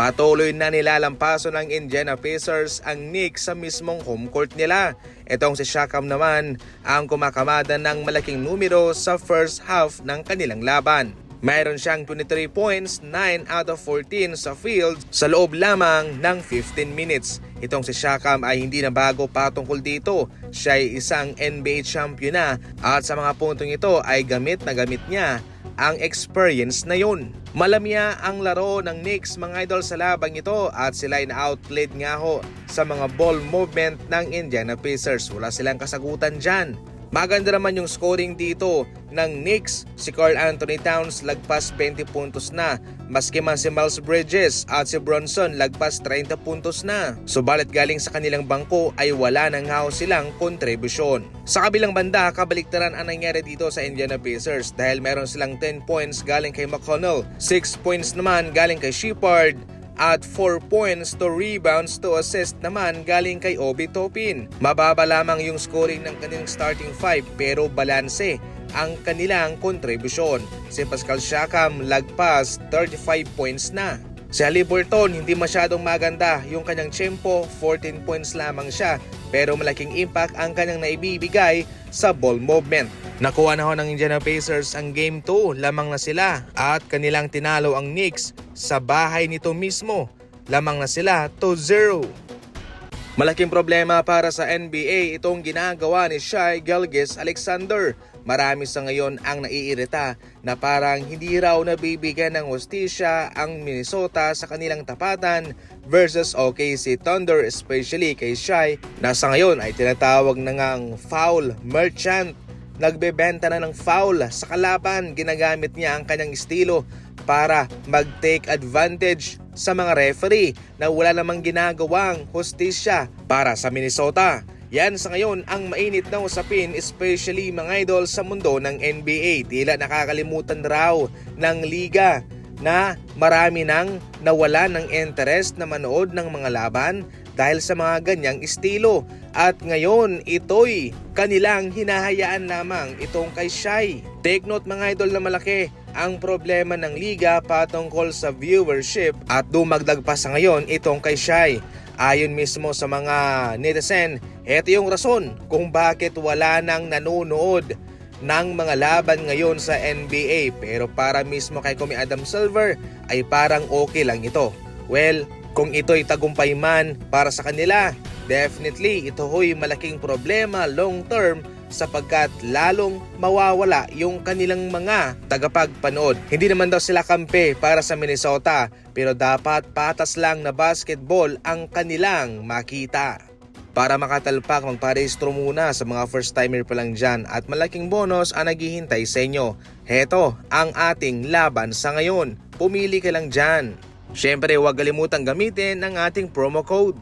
Patuloy na nilalampaso ng Indiana Pacers ang Knicks sa mismong home court nila. Itong si Siakam naman ang kumakamada ng malaking numero sa first half ng kanilang laban. Mayroon siyang 23 points, 9 out of 14 sa field sa loob lamang ng 15 minutes. Itong si Siakam ay hindi na bago patungkol dito. Siya ay isang NBA champion na at sa mga puntong ito ay gamit na gamit niya ang experience na yun. Malamya ang laro ng Knicks mga idol sa labang ito at sila ay na-outplayed nga ho sa mga ball movement ng Indiana Pacers. Wala silang kasagutan dyan. Maganda naman yung scoring dito ng Knicks. Si Karl Anthony Towns lagpas 20 puntos na. Maski man si Miles Bridges at si Bronson lagpas 30 puntos na. Subalit galing sa kanilang bangko ay wala nang haw silang kontribusyon. Sa kabilang banda, kabaliktaran ang nangyari dito sa Indiana Pacers dahil meron silang 10 points galing kay McConnell, 6 points naman galing kay Shepherd, at 4 points to rebounds to assist naman galing kay Obi Toppin. Mababa lamang yung scoring ng kanilang starting 5 pero balanse ang kanilang kontribusyon. Si Pascal Siakam lagpas 35 points na. Si Haliburton hindi masyadong maganda yung kanyang tempo, 14 points lamang siya pero malaking impact ang kanyang naibibigay sa ball movement. Nakuha na ho ng Indiana Pacers ang Game 2, lamang na sila at kanilang tinalo ang Knicks sa bahay nito mismo. Lamang na sila 2-0. Malaking problema para sa NBA itong ginagawa ni Shai Gilgeous-Alexander. Marami sa ngayon ang naiirita na parang hindi raw nabibigyan ng hustisya ang Minnesota sa kanilang tapatan versus OKC Thunder, especially kay Shai na sa ngayon ay tinatawag na ngang foul merchant. Nagbebenta na ng foul sa kalaban, ginagamit niya ang kanyang estilo para mag-take advantage sa mga referee na wala namang ginagawang hustisya para sa Minnesota. Yan sa ngayon ang mainit na usapin, especially mga idol sa mundo ng NBA. Tila nakakalimutan raw ng liga na marami nang nawala ng interest na manood ng mga laban dahil sa mga ganyang estilo. At ngayon, ito'y kanilang hinahayaan lamang itong kay Shai. Take note mga idol na malaki ang problema ng liga patungkol sa viewership at dumagdag pa sa ngayon itong kay Shai. Ayon mismo sa mga netizen, ito yung rason kung bakit wala nang nanonood ng mga laban ngayon sa NBA. Pero para mismo kay Kumi Adam Silver ay parang okay lang ito. Well, kung ito'y tagumpay man para sa kanila, definitely ito ho'y malaking problema long term sapagkat lalong mawawala yung kanilang mga tagapagpanood. Hindi naman daw sila kampe para sa Minnesota pero dapat patas lang na basketball ang kanilang makita. Para makatalpak, magparehistro muna sa mga first timer pa lang dyan at malaking bonus ang naghihintay sa inyo. Heto ang ating laban sa ngayon. Pumili ka lang dyan. Siyempre, huwag kalimutang gamitin ang ating promo code.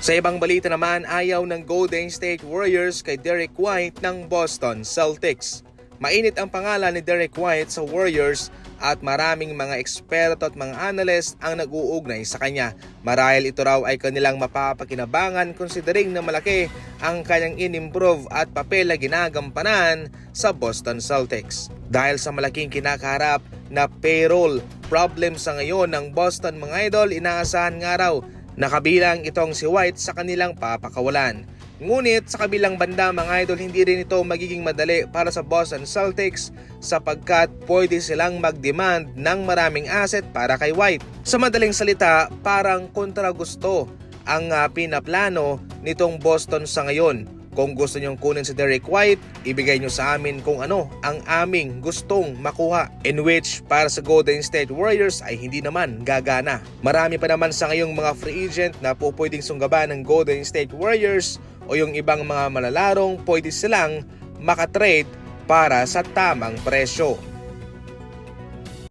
Sa ibang balita naman, ayaw ng Golden State Warriors kay Derek White ng Boston Celtics. Mainit ang pangalan ni Derek White sa Warriors at maraming mga eksperto at mga analyst ang nag-uugnay sa kanya. Marahil ito raw ay kanilang mapapakinabangan considering na malaki ang kanyang in-improve at papel na ginagampanan sa Boston Celtics. Dahil sa malaking kinakaharap na payroll problem sa ngayon ng Boston mga idol, inaasahan nga raw na kabilang itong si White sa kanilang papakawalan. Ngunit sa kabilang banda mga idol, hindi rin ito magiging madali para sa Boston Celtics sapagkat pwede silang mag-demand ng maraming asset para kay White. Sa madaling salita, parang kontra gusto ang pinaplano nitong Boston sa ngayon. Kung gusto nyong kunin si Derek White, ibigay nyo sa amin kung ano ang aming gustong makuha. In which, para sa Golden State Warriors ay hindi naman gagana. Marami pa naman sa ngayong mga free agent na po pwedeng sunggaban ng Golden State Warriors o yung ibang mga malalarong pwede silang makatrade para sa tamang presyo.